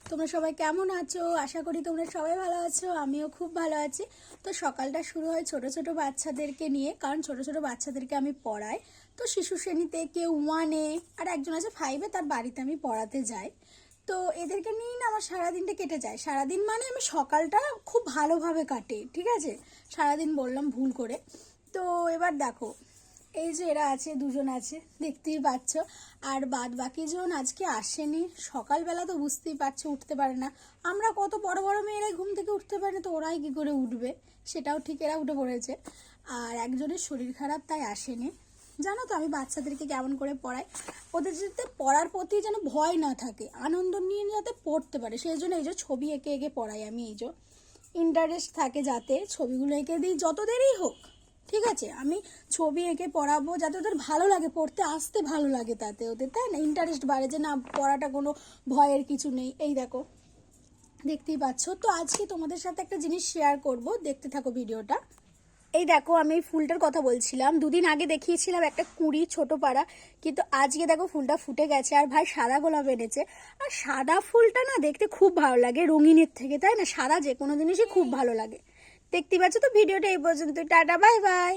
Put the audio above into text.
তোমরা সবাই কেমন আছো? আশা করি তোমরা সবাই ভালো আছো, আমিও খুব ভালো আছি। তো সকালটা শুরু হয় ছোট ছোট বাচ্চাদেরকে নিয়ে, কারণ ছোট ছোট বাচ্চাদেরকে আমি পড়াই। তো শিশু শ্রেণীতে কেউ 1-এ আর একজন আছে 5-এ, তার বাড়িতে আমি পড়াতে যাই। তো এদেরকে নিয়েই না আমার সারাদিনটা কেটে যায়। সারাদিন মানে আমি সকালটা খুব ভালোভাবে কাটে, ঠিক আছে? সারাদিন বললাম ভুল করে। তো এবার দেখো, এই যে এরা আছে, দুজন আছে, দেখতেই পাচ্ছ। আর বাদ বাকি জন আজকে আসেনি। সকালবেলা তো বুঝতেই পারছো উঠতে পারে না। আমরা কত বড় বড় মেয়েরাই ঘুম থেকে উঠতে পারে না, তো ওরাই কী করে উঠবে? সেটাও ঠিক, এরা উঠে পড়েছে। আর একজনের শরীর খারাপ, তাই আসেনি। জানো তো আমি বাচ্চাদেরকে কেমন করে পড়াই, ওদের যাতে পড়ার প্রতি যেন ভয় না থাকে, আনন্দ নিয়ে যাতে পড়তে পারে, সেই জন্য এই যে ছবি এঁকে এঁকে পড়াই আমি। এই যে ইন্টারেস্ট থাকে যাতে, ছবিগুলো এঁকে দিই যত দেরি হোক, ঠিক আছে? আমি ছবি এঁকে পড়াবো যাতে ওদের ভালো লাগে, পড়তে আসতে ভালো লাগে, তাতে ওদের তাই না ইন্টারেস্ট বাড়ে, যে না পড়াটা কোনো ভয়ের কিছু নেই। এই দেখো, দেখতেই পাচ্ছ। তো আজকে তোমাদের সাথে একটা জিনিস শেয়ার করব, দেখতে থাকো ভিডিওটা। এই দেখো, আমি এই ফুলটার কথা বলছিলাম, দুদিন আগে দেখিয়েছিলাম একটা কুঁড়ি ছোট পাড়া, কিন্তু আজকে দেখো ফুলটা ফুটে গেছে। আর ভাই সাদা গোলাপ এনেছে। আর সাদা ফুলটা না দেখতে খুব ভালো লাগে রঙিনের থেকে, তাই না? সাদা যে কোনো জিনিসই খুব ভালো লাগে। দেখতে পাচ্ছ তো, ভিডিওটা এই পর্যন্ত। Tata, bye bye.